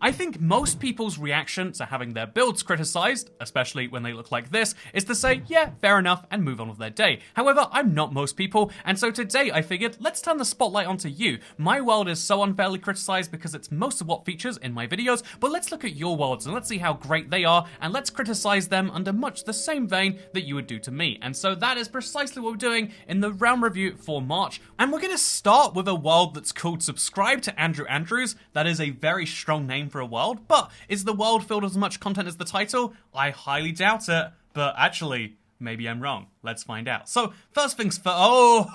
I think most people's reaction to having their builds criticized, especially when they look like this, is to say, yeah, fair enough, and move on with their day. However, I'm not most people, and so today I figured, let's turn the spotlight onto you. My world is so unfairly criticized because it's most of what features in my videos, but let's look at your worlds and let's see how great they are, and let's criticize them under much the same vein that you would do to me. And so that is precisely what we're doing in the realm review for March, and we're gonna start with a world that's called Subscribe to Andrew Andrews. That is a very strong name for a world, but is the world filled with as much content as the title? I highly doubt it, but actually, maybe I'm wrong. Let's find out. So, first things first. Oh!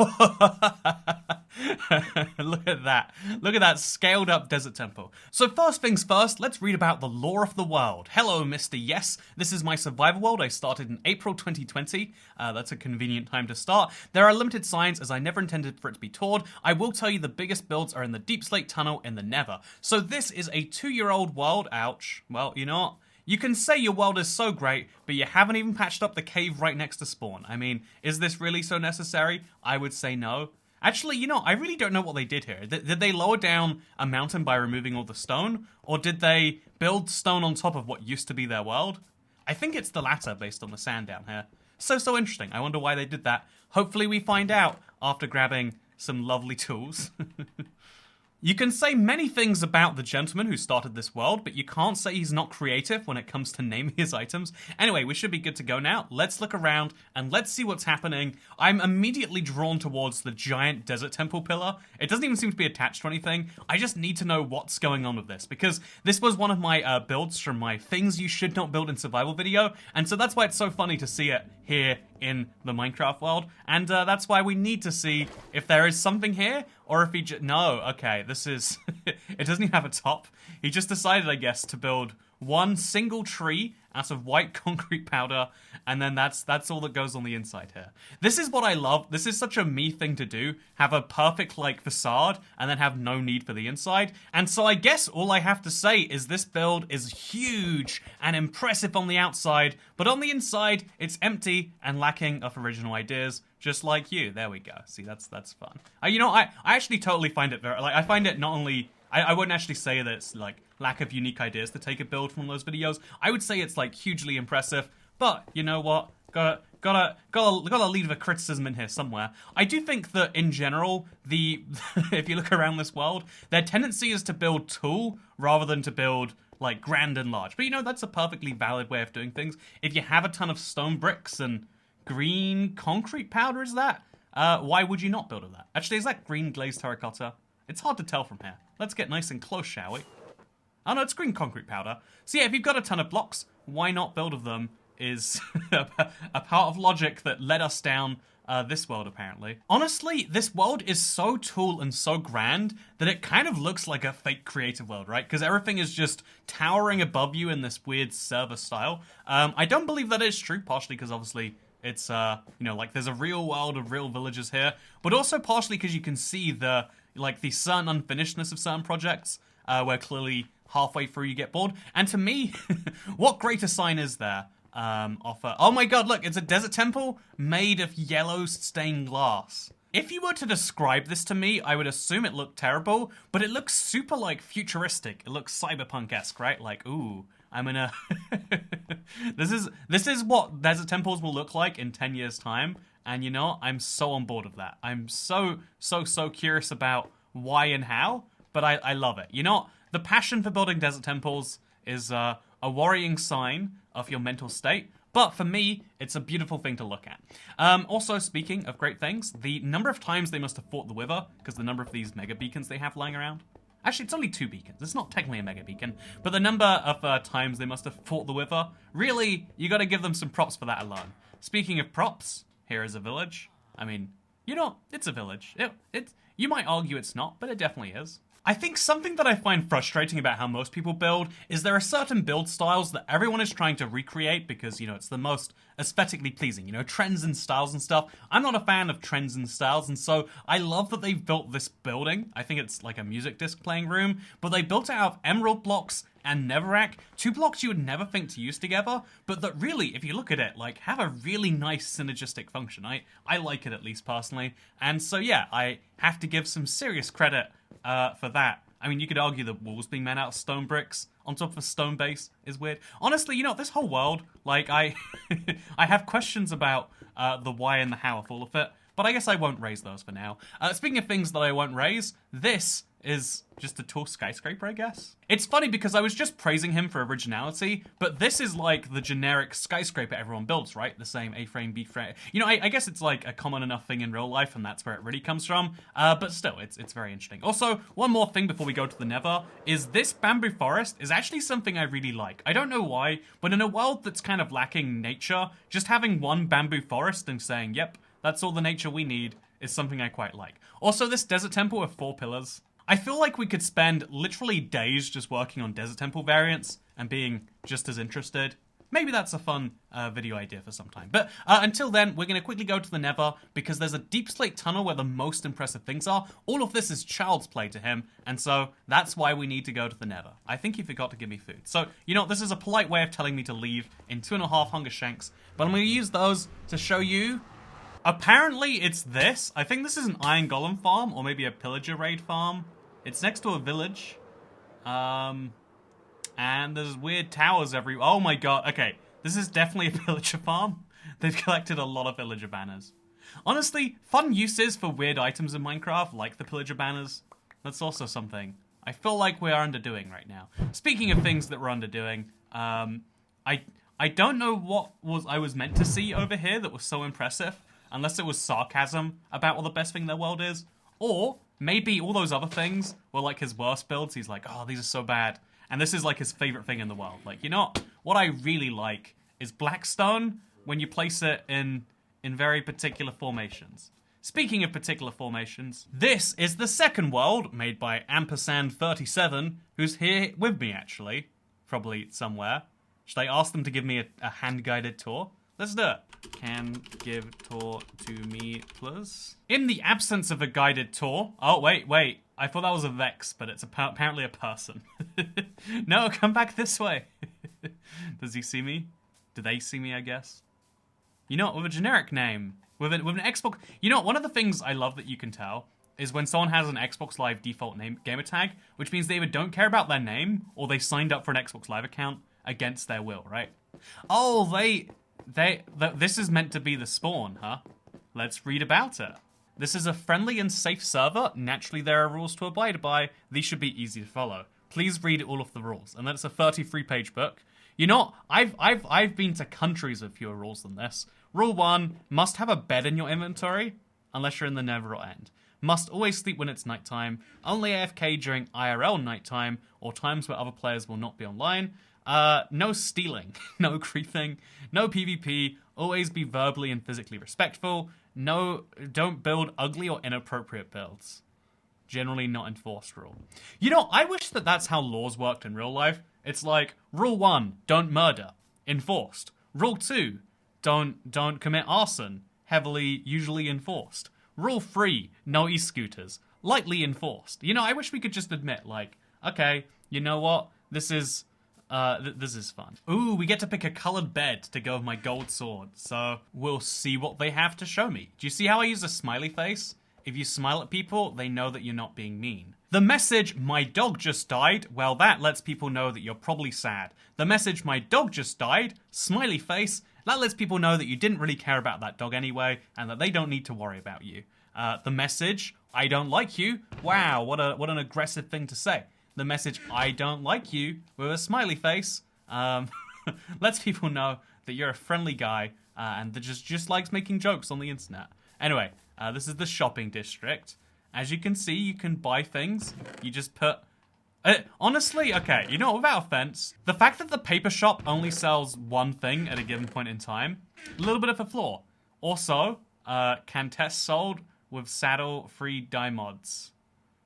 Look at that. Look at that scaled up desert temple. So first things first, let's read about the lore of the world. Hello, Mr. Yes. This is my survival world. I started in April 2020. That's a convenient time to start. There are limited signs as I never intended for it to be toured. I will tell you the biggest builds are in the Deep Slate Tunnel in the Nether. So this is a 2-year-old world. Ouch. Well, you know what? You can say your world is so great, but you haven't even patched up the cave right next to spawn. I mean, is this really so necessary? I would say no. Actually, you know, I really don't know what they did here. Did they lower down a mountain by removing all the stone? Or did they build stone on top of what used to be their world? I think it's the latter based on the sand down here. So interesting. I wonder why they did that. Hopefully we find out after grabbing some lovely tools. You can say many things about the gentleman who started this world, but you can't say he's not creative when it comes to naming his items. Anyway, we should be good to go now. Let's look around and let's see what's happening. I'm immediately drawn towards the giant desert temple pillar. It doesn't even seem to be attached to anything. I just need to know what's going on with this, because this was one of my builds from my things you should not build in survival video, and so that's why it's so funny to see it here in the Minecraft world, and that's why we need to see if there is something here, or if he no, okay, this is, it doesn't even have a top. He just decided, I guess, to build one single tree out of white concrete powder, and then that's all that goes on the inside here. This is what I love. This is such a me thing to do, have a perfect, like, facade, and then have no need for the inside. And so I guess all I have to say is this build is huge and impressive on the outside, but on the inside, it's empty and lacking of original ideas, just like you. There we go. See, that's fun. You know, I actually totally find it very, like, I find it not only, I wouldn't actually say that it's, like, lack of unique ideas to take a build from those videos. I would say it's, like, hugely impressive, but you know what? Gotta leave a criticism in here somewhere. I do think that in general, if you look around this world, their tendency is to build tall rather than to build like grand and large. But you know, that's a perfectly valid way of doing things. If you have a ton of stone bricks and green concrete powder, is that? Why would you not build of that? Actually, is that green glazed terracotta? It's hard to tell from here. Let's get nice and close, shall we? Oh no, it's green concrete powder. So yeah, if you've got a ton of blocks, why not build of them is a part of logic that led us down this world, apparently. Honestly, this world is so tall and so grand that it kind of looks like a fake creative world, right? Because everything is just towering above you in this weird server style. I don't believe that is true, partially because obviously it's, you know, like there's a real world of real villagers here, but also partially because you can see the certain unfinishedness of certain projects, where clearly halfway through you get bored. And to me, what greater sign is there? Oh my god, look, it's a desert temple made of yellow stained glass. If you were to describe this to me, I would assume it looked terrible, but it looks super, like, futuristic. It looks cyberpunk-esque, right? Like, ooh, I'm in a... This is what desert temples will look like in 10 years' time, and you know, I'm so on board with that. I'm so curious about why and how, but I love it. You know, the passion for building desert temples is a worrying sign of your mental state, but for me, it's a beautiful thing to look at. Also, speaking of great things, the number of times they must have fought the Wither, because the number of these mega beacons they have lying around. Actually, it's only 2 beacons. It's not technically a mega beacon, but the number of times they must have fought the Wither, really, you gotta give them some props for that alone. Speaking of props, here is a village. I mean, you know, it's a village. You might argue it's not, but it definitely is. I think something that I find frustrating about how most people build is there are certain build styles that everyone is trying to recreate because, you know, it's the most aesthetically pleasing, you know, trends and styles and stuff. I'm not a fan of trends and styles, and so I love that they've built this building. I think it's like a music disc playing room, but they built it out of emerald blocks and netherrack, 2 blocks you would never think to use together, but that really, if you look at it, like, have a really nice synergistic function. I like it, at least personally, and so yeah, I have to give some serious credit for that. I mean, you could argue the walls being made out of stone bricks on top of a stone base is weird. Honestly, you know, this whole world, like, I have questions about the why and the how of all of it, but I guess I won't raise those for now. Speaking of things that I won't raise, this is just a tall skyscraper, I guess. It's funny because I was just praising him for originality, but this is like the generic skyscraper everyone builds, right? The same A-frame, B-frame. You know, I guess it's like a common enough thing in real life, and that's where it really comes from. But still, it's very interesting. Also, one more thing before we go to the Nether is this bamboo forest is actually something I really like. I don't know why, but in a world that's kind of lacking nature, just having one bamboo forest and saying, yep, that's all the nature we need is something I quite like. Also, this desert temple with 4 pillars. I feel like we could spend literally days just working on Desert Temple variants and being just as interested. Maybe that's a fun video idea for some time. But until then, we're going to quickly go to the Nether because there's a deep slate tunnel where the most impressive things are. All of this is child's play to him, and so that's why we need to go to the Nether. I think he forgot to give me food. So, you know, this is a polite way of telling me to leave in 2.5 hunger shanks, but I'm going to use those to show you. Apparently it's this. I think this is an Iron Golem farm, or maybe a Pillager Raid farm. It's next to a village. And there's weird towers everywhere. Oh my god, okay. This is definitely a villager farm. They've collected a lot of villager banners. Honestly, fun uses for weird items in Minecraft, like the pillager banners. That's also something I feel like we are underdoing right now. Speaking of things that we're underdoing, I don't know what I was meant to see over here that was so impressive. Unless it was sarcasm about what the best thing in the world is. Or maybe all those other things were like his worst builds. He's like, oh, these are so bad. And this is like his favorite thing in the world. Like, you know, what I really like is blackstone when you place it in very particular formations. Speaking of particular formations, this is the second world made by Ampersand37, who's here with me, actually. Probably somewhere. Should I ask them to give me a hand-guided tour? Let's do it. Can give tour to me, please? In the absence of a guided tour... Oh, wait. I thought that was a Vex, but it's apparently a person. No, come back this way. Does he see me? Do they see me, I guess? You know, with a generic name, with an Xbox... You know, one of the things I love that you can tell is when someone has an Xbox Live default name gamer tag, which means they either don't care about their name, or they signed up for an Xbox Live account against their will, right? Oh, this is meant to be the spawn, huh? Let's read about it. This is a friendly and safe server. Naturally, there are rules to abide by. These should be easy to follow. Please read all of the rules. And that's a 33-page book. You know, I've been to countries with fewer rules than this. Rule 1, must have a bed in your inventory, unless you're in the Nether or End. Must always sleep when it's nighttime. Only AFK during IRL nighttime, or times where other players will not be online. No stealing, no creeping, no PvP, always be verbally and physically respectful, don't build ugly or inappropriate builds. Generally not enforced rule. You know, I wish that that's how laws worked in real life. It's like, rule 1, don't murder, enforced. Rule 2, don't commit arson, usually enforced. Rule 3, no e-scooters, lightly enforced. You know, I wish we could just admit, like, okay, you know what, this is fun. Ooh, we get to pick a colored bed to go with my gold sword, so we'll see what they have to show me. Do you see how I use a smiley face? If you smile at people, they know that you're not being mean. The message, my dog just died, well, that lets people know that you're probably sad. The message, my dog just died, smiley face, that lets people know that you didn't really care about that dog anyway, and that they don't need to worry about you. The message, I don't like you, wow, what an aggressive thing to say. The message, I don't like you, with a smiley face, lets people know that you're a friendly guy and that just likes making jokes on the internet. Anyway, this is the shopping district. As you can see, you can buy things. You just put... honestly, okay, you know, without offense, the fact that the paper shop only sells one thing at a given point in time, a little bit of a flaw. Also, can test sold with saddle-free dye mods.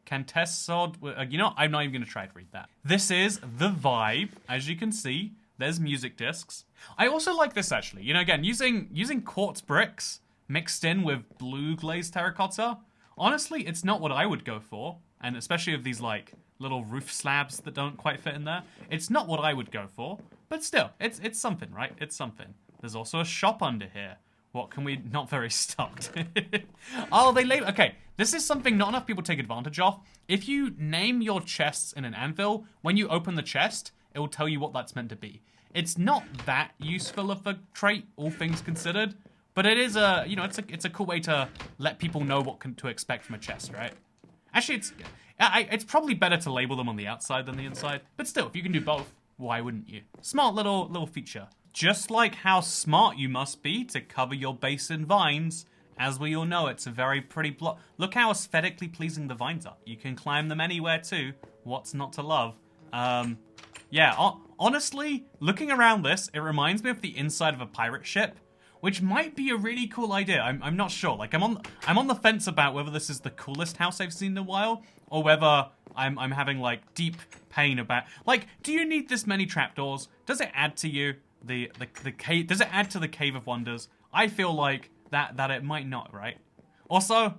Can test sold... you know, I'm not even going to try to read that. This is the vibe. As you can see, there's music discs. I also like this, actually. You know, again, using quartz bricks mixed in with blue glazed terracotta. Honestly, it's not what I would go for. And especially with these, like, little roof slabs that don't quite fit in there. It's not what I would go for. But still, it's something, right? It's something. There's also a shop under here What can we... Not very stocked. Oh, they label... Okay, this is something not enough people take advantage of. If you name your chests in an anvil, when you open the chest, it will tell you what that's meant to be. It's not that useful of a trait, all things considered, but it is a, you know, it's a cool way to let people know what to expect from a chest, right? Actually, it's probably better to label them on the outside than the inside, but still, if you can do both, why wouldn't you? Smart little feature. Just like how smart you must be to cover your base in vines. As we all know, it's a very pretty block. Look how aesthetically pleasing the vines are. You can climb them anywhere too. What's not to love? Yeah, honestly, looking around this, it reminds me of the inside of a pirate ship, which might be a really cool idea. I'm not sure. Like, I'm on the fence about whether this is the coolest house I've seen in a while, or whether I'm having like deep pain about. Like, do you need this many trapdoors? Does it add to you the cave? Does it add to the Cave of Wonders? I feel like that it might not, right? Also,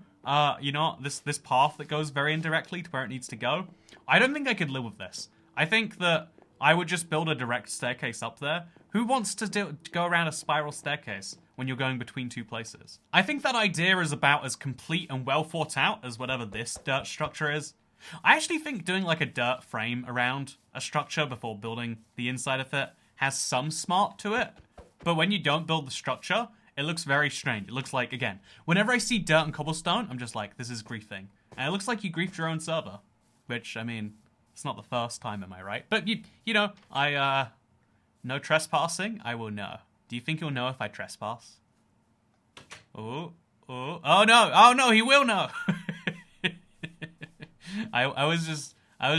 you know, this path that goes very indirectly to where it needs to go. I don't think I could live with this. I think that I would just build a direct staircase up there. Who wants to go around a spiral staircase when you're going between two places? I think that idea is about as complete and well thought out as whatever this dirt structure is. I actually think doing like a dirt frame around a structure before building the inside of it has some smart to it. But when you don't build the structure, it looks very strange. It looks like, again, whenever I see dirt and cobblestone, I'm just like, this is griefing. And it looks like you griefed your own server. Which, I mean, it's not the first time, am I right? But, you know, no trespassing, I will know. Do you think you'll know if I trespass? Oh no, he will know! I was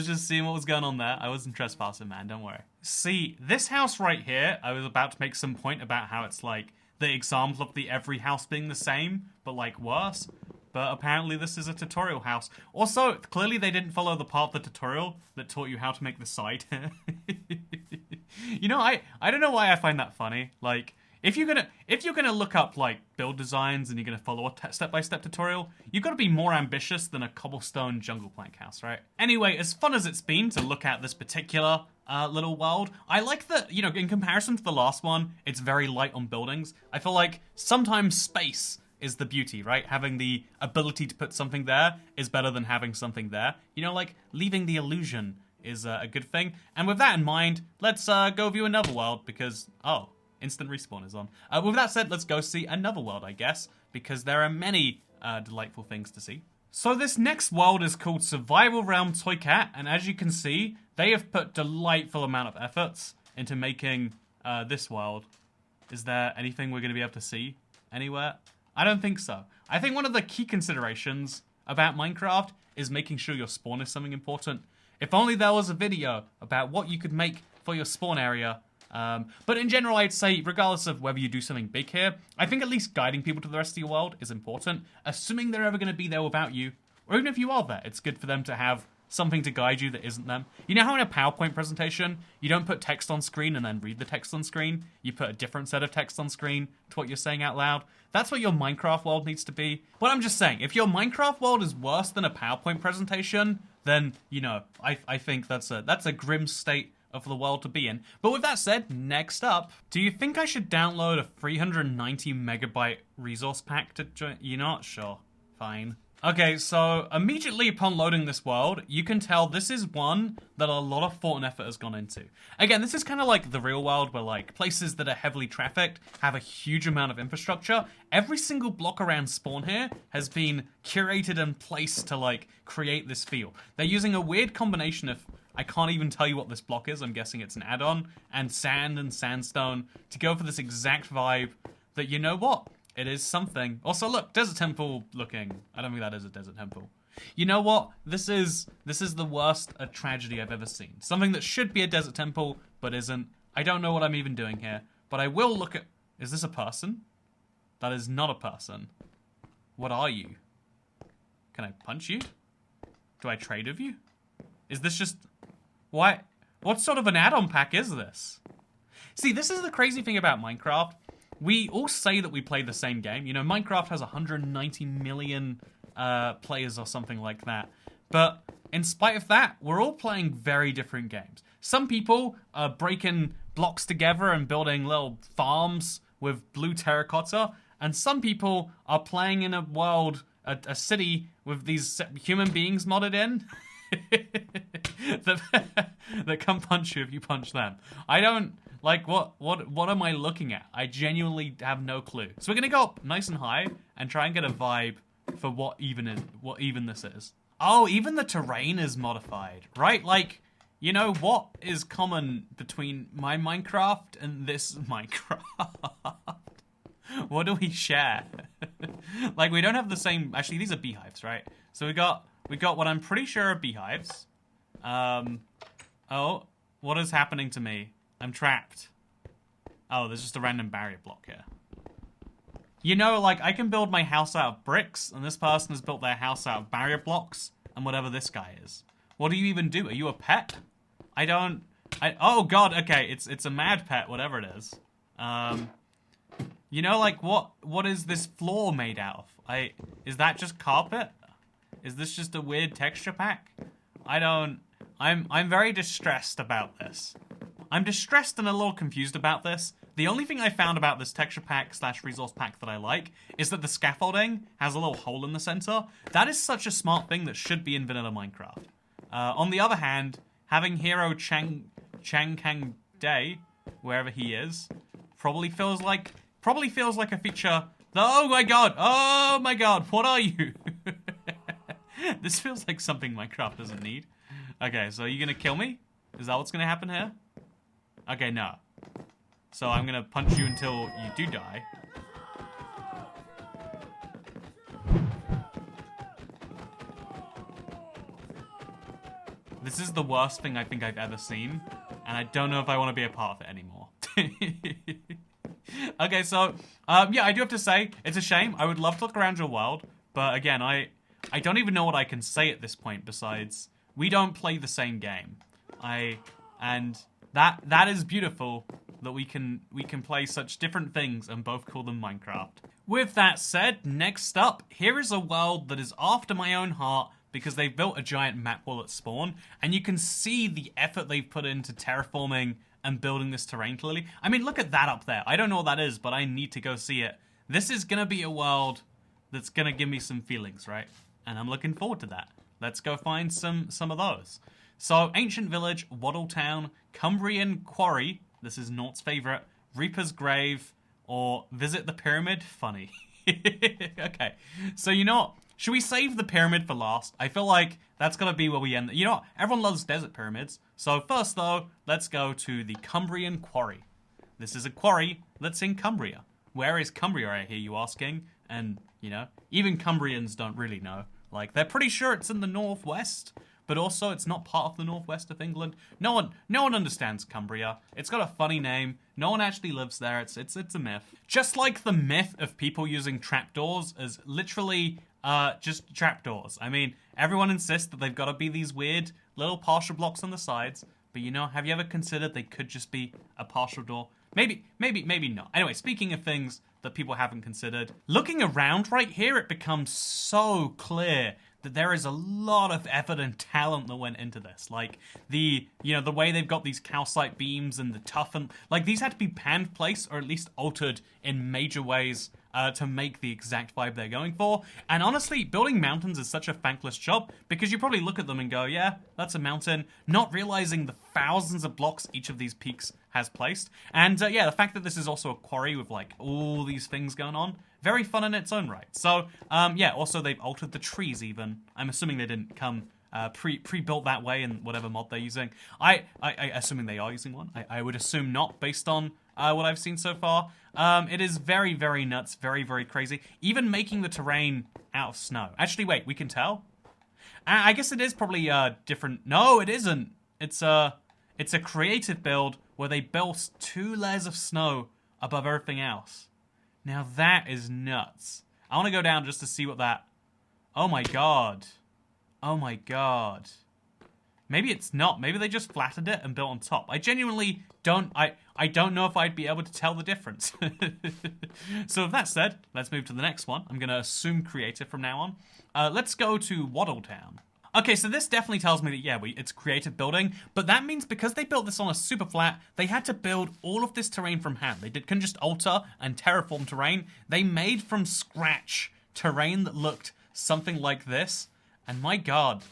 just seeing what was going on there. I wasn't trespassing, man, don't worry. See, this house right here, I was about to make some point about how it's like the example of the every house being the same, but like worse. But apparently this is a tutorial house. Also, clearly they didn't follow the part of the tutorial that taught you how to make the side. You know, I don't know why I find that funny. Like, if you're gonna look up like build designs and you're gonna follow a step-by-step tutorial, you've got to be more ambitious than a cobblestone jungle plank house, right? Anyway, as fun as it's been to look at this particular little world, I like that, you know, in comparison to the last one, it's very light on buildings. I feel like sometimes space is the beauty, right? Having the ability to put something there is better than having something there. You know, like, leaving the illusion is a good thing. And with that in mind, let's go view another world because, oh, instant respawn is on. With that said, let's go see another world, I guess, because there are many delightful things to see. So this next world is called Survival Realm Toycat, and as you can see, they have put delightful amount of efforts into making this world. Is there anything we're going to be able to see anywhere? I don't think so. I think one of the key considerations about Minecraft is making sure your spawn is something important. If only there was a video about what you could make for your spawn area. But in general, I'd say, regardless of whether you do something big here, I think at least guiding people to the rest of your world is important. Assuming they're ever going to be there without you, or even if you are there, it's good for them to have something to guide you that isn't them. You know how in a PowerPoint presentation, you don't put text on screen and then read the text on screen? You put a different set of text on screen to what you're saying out loud? That's what your Minecraft world needs to be. But I'm just saying, if your Minecraft world is worse than a PowerPoint presentation, then, you know, I think that's a grim state of the world to be in. But with that said, next up, do you think I should download a 390 megabyte resource pack to join? You're not sure? Fine. Okay, so immediately upon loading this world, you can tell this is one that a lot of thought and effort has gone into. Again, this is kind of like the real world where like places that are heavily trafficked have a huge amount of infrastructure. Every single block around spawn here has been curated and placed to like create this feel. They're using a weird combination of, I can't even tell you what this block is, I'm guessing it's an add-on, and sand and sandstone to go for this exact vibe that, you know what? It is something. Also, look, desert temple looking. I don't think that is a desert temple. You know what? This is the worst tragedy I've ever seen. Something that should be a desert temple, but isn't. I don't know what I'm even doing here. But I will look at... Is this a person? That is not a person. What are you? Can I punch you? Do I trade with you? Is this just... Why? What sort of an add-on pack is this? See, this is the crazy thing about Minecraft. We all say that we play the same game. You know, Minecraft has 190 million players or something like that. But in spite of that, we're all playing very different games. Some people are breaking blocks together and building little farms with blue terracotta. and some people are playing in a world, a city with these human beings modded in that come punch you if you punch them. I don't like what am I looking at? I genuinely have no clue. So we're gonna go up nice and high and try and get a vibe for what even this is. Oh, even the terrain is modified, right? Like, you know, what is common between my Minecraft and this Minecraft? What do we share? Like, we don't have the same... Actually, these are beehives, right? So we got what I'm pretty sure are beehives. Oh, what is happening to me? I'm trapped. Oh, there's just a random barrier block here. You know, like, I can build my house out of bricks, and this person has built their house out of barrier blocks, and whatever this guy is. What do you even do? Are you a pet? Oh god, okay, it's a mad pet, whatever it is. You know, like, what is this floor made out of? Is that just carpet? Is this just a weird texture pack? I'm very distressed about this. I'm distressed and a little confused about this. The only thing I found about this texture pack / resource pack that I like is that the scaffolding has a little hole in the center. That is such a smart thing that should be in vanilla Minecraft. On the other hand, having Hero Chang Kang Day, wherever he is, probably feels like a feature that, oh my god, what are you? This feels like something Minecraft doesn't need. Okay, so are you gonna kill me? Is that what's gonna happen here? Okay, no. So I'm gonna punch you until you do die. This is the worst thing I think I've ever seen, and I don't know if I want to be a part of it anymore. Okay, so, yeah, I do have to say, it's a shame. I would love to look around your world, but again, I don't even know what I can say at this point besides, we don't play the same game. And that is beautiful that we can play such different things and both call them Minecraft. With that said, next up, here is a world that is after my own heart because they've built a giant map wall at spawn, and you can see the effort they've put into terraforming and building this terrain clearly. I mean, look at that up there. I don't know what that is, but I need to go see it. This is gonna be a world that's gonna give me some feelings, right? And I'm looking forward to that. Let's go find some of those. So, Ancient Village, Waddle Town, Cumbrian Quarry, this is Nort's favorite, Reaper's Grave, or Visit the Pyramid? Funny. Okay, so you know what? Should we save the pyramid for last? I feel like that's gonna be where we end. You know what? Everyone loves desert pyramids. So first though, let's go to the Cumbrian Quarry. This is a quarry that's in Cumbria. Where is Cumbria, I hear you asking? And, you know, even Cumbrians don't really know. Like, they're pretty sure it's in the northwest, but also it's not part of the northwest of England. No one understands Cumbria. It's got a funny name. No one actually lives there. It's a myth. Just like the myth of people using trapdoors as literally just trapdoors. I mean, everyone insists that they've got to be these weird little partial blocks on the sides, but you know, have you ever considered they could just be a partial door? Maybe not. Anyway, speaking of things that people haven't considered, looking around right here, it becomes so clear that there is a lot of effort and talent that went into this. Like, the way they've got these calcite beams and the toughen, like, these had to be panned placed or at least altered in major ways to make the exact vibe they're going for. And honestly, building mountains is such a thankless job because you probably look at them and go, yeah, that's a mountain, not realizing the thousands of blocks each of these peaks has placed. And yeah, the fact that this is also a quarry with like all these things going on, very fun in its own right. So yeah, also they've altered the trees even. I'm assuming they didn't come pre-built that way in whatever mod they're using. I assuming they are using one. I would assume not based on what I've seen so far. It is very, very nuts, very, very crazy. Even making the terrain out of snow. Actually, wait, we can tell? I guess it is probably different. No, it isn't. It's a creative build where they built 2 layers of snow above everything else. Now that is nuts. I want to go down just to see what that... Oh my god. Oh my god. Maybe it's not. Maybe they just flattened it and built on top. I genuinely don't... I don't know if I'd be able to tell the difference. So with that said, let's move to the next one. I'm going to assume creative from now on. Let's go to Waddle Town. Okay, so this definitely tells me that, yeah, it's creative building, but that means because they built this on a super flat, they had to build all of this terrain from hand. They couldn't just alter and terraform terrain. They made from scratch terrain that looked something like this. And my God,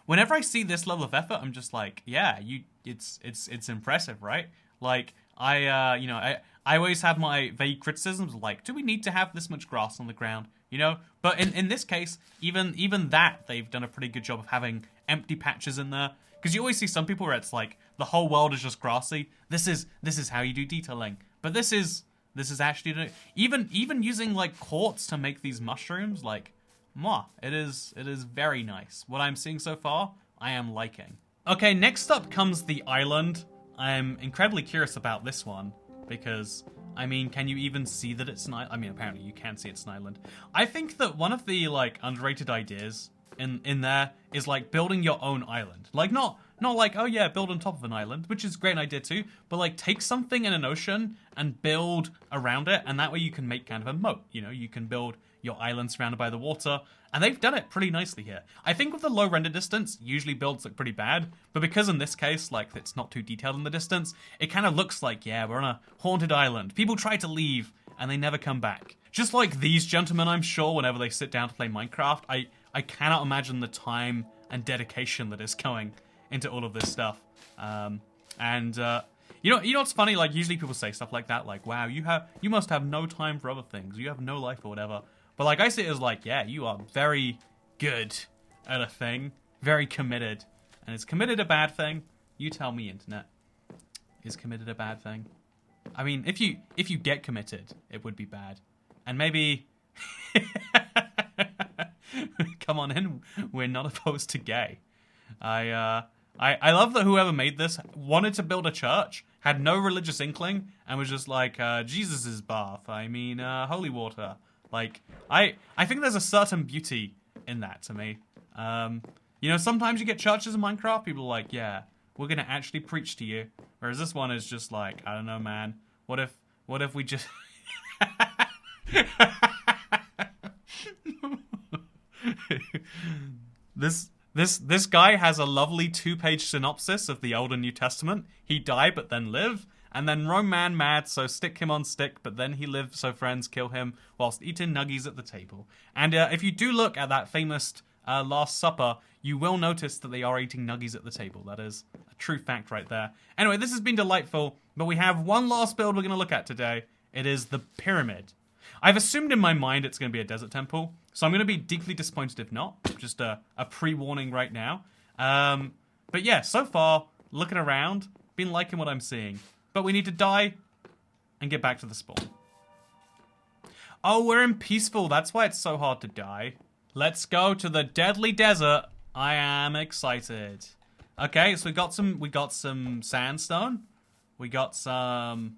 whenever I see this level of effort, I'm just like, yeah, it's impressive, right? Like, I always have my vague criticisms, like, do we need to have this much grass on the ground? You know, but in this case, even that, they've done a pretty good job of having empty patches in there. Because you always see some people where it's like the whole world is just grassy. This is how you do detailing. But this is actually even using like quartz to make these mushrooms. Like, it is very nice. What I'm seeing so far, I am liking. Okay, next up comes the island. I'm incredibly curious about this one because, I mean, can you even see that it's an island? I mean, apparently you can see it's an island. I think that one of the, like, underrated ideas in there is, like, building your own island. Like, not like, oh yeah, build on top of an island, which is a great idea too, but, like, take something in an ocean and build around it, and that way you can make kind of a moat, you know? You can build your island surrounded by the water, and they've done it pretty nicely here. I think with the low render distance, usually builds look pretty bad, but because in this case, like, it's not too detailed in the distance, it kind of looks like, yeah, we're on a haunted island. People try to leave, and they never come back. Just like these gentlemen, I'm sure, whenever they sit down to play Minecraft, I cannot imagine the time and dedication that is going into all of this stuff. You know what's funny? Like, usually people say stuff like that, like, wow, you must have no time for other things. You have no life or whatever. But, like, I see it as, like, yeah, you are very good at a thing. Very committed. And is committed a bad thing? You tell me, internet. Is committed a bad thing? I mean, if you get committed, it would be bad. And maybe... Come on in. We're not opposed to gay. I love that whoever made this wanted to build a church, had no religious inkling, and was just like, Jesus' bath. I mean, holy water. Like, I think there's a certain beauty in that to me. You know, sometimes you get churches in Minecraft, people are like, yeah, we're gonna actually preach to you. Whereas this one is just like, I don't know, man. What if we just... This guy has a lovely 2-page synopsis of the Old and New Testament. He died but then lived. And then Rome man mad, so stick him on stick, but then he lived, so friends kill him, whilst eating nuggies at the table. And if you do look at that famous Last Supper, you will notice that they are eating nuggies at the table. That is a true fact right there. Anyway, this has been delightful, but we have one last build we're going to look at today. It is the pyramid. I've assumed in my mind it's going to be a desert temple, so I'm going to be deeply disappointed if not. Just a pre-warning right now. But yeah, so far, looking around, been liking what I'm seeing. But we need to die and get back to the spawn. Oh, we're in peaceful. That's why it's so hard to die. Let's go to the deadly desert. I am excited. Okay, so we got some sandstone. We got some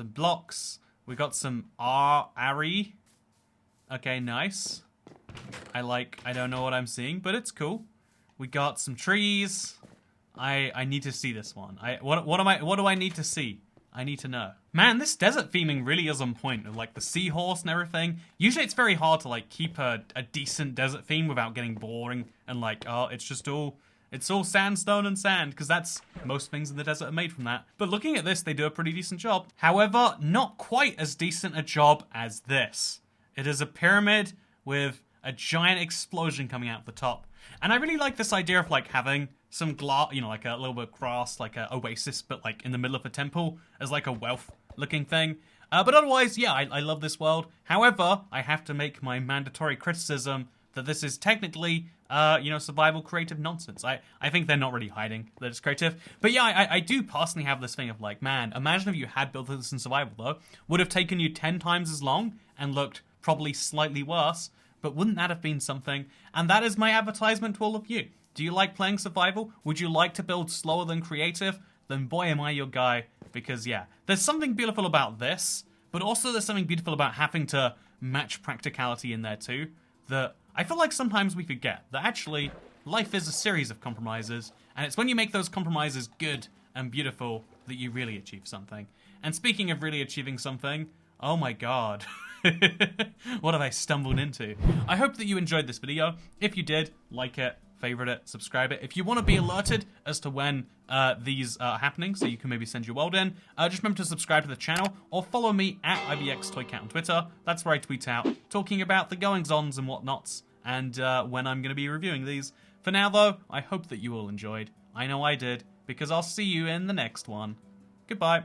blocks. We got some Ari. Okay, nice. I don't know what I'm seeing, but it's cool. We got some trees. I need to see this one. What do I need to see? I need to know. Man, this desert theming really is on point. Like the seahorse and everything. Usually it's very hard to like keep a decent desert theme without getting boring and like, oh, it's all sandstone and sand, because that's most things in the desert are made from that. But looking at this, they do a pretty decent job. However, not quite as decent a job as this. It is a pyramid with a giant explosion coming out the top. And I really like this idea of like having some glass, you know, like a little bit of grass, like an oasis, but like in the middle of a temple as like a wealth looking thing. But otherwise, yeah, I love this world. However, I have to make my mandatory criticism that this is technically, survival creative nonsense. I think they're not really hiding that it's creative. But yeah, I do personally have this thing of like, man, imagine if you had built this in survival though. Would have taken you 10 times as long and looked probably slightly worse. But wouldn't that have been something? And that is my advertisement to all of you. Do you like playing survival? Would you like to build slower than creative? Then boy am I your guy. Because yeah, there's something beautiful about this, but also there's something beautiful about having to match practicality in there too. That I feel like sometimes we forget that actually life is a series of compromises, and it's when you make those compromises good and beautiful that you really achieve something. And speaking of really achieving something, oh my god. What have I stumbled into? I hope that you enjoyed this video. If you did, like it, favorite it, subscribe it. If you want to be alerted as to when these are happening, so you can maybe send your world in, just remember to subscribe to the channel or follow me at IBXToyCat on Twitter. That's where I tweet out talking about the goings-ons and whatnots and when I'm going to be reviewing these. For now, though, I hope that you all enjoyed. I know I did, because I'll see you in the next one. Goodbye.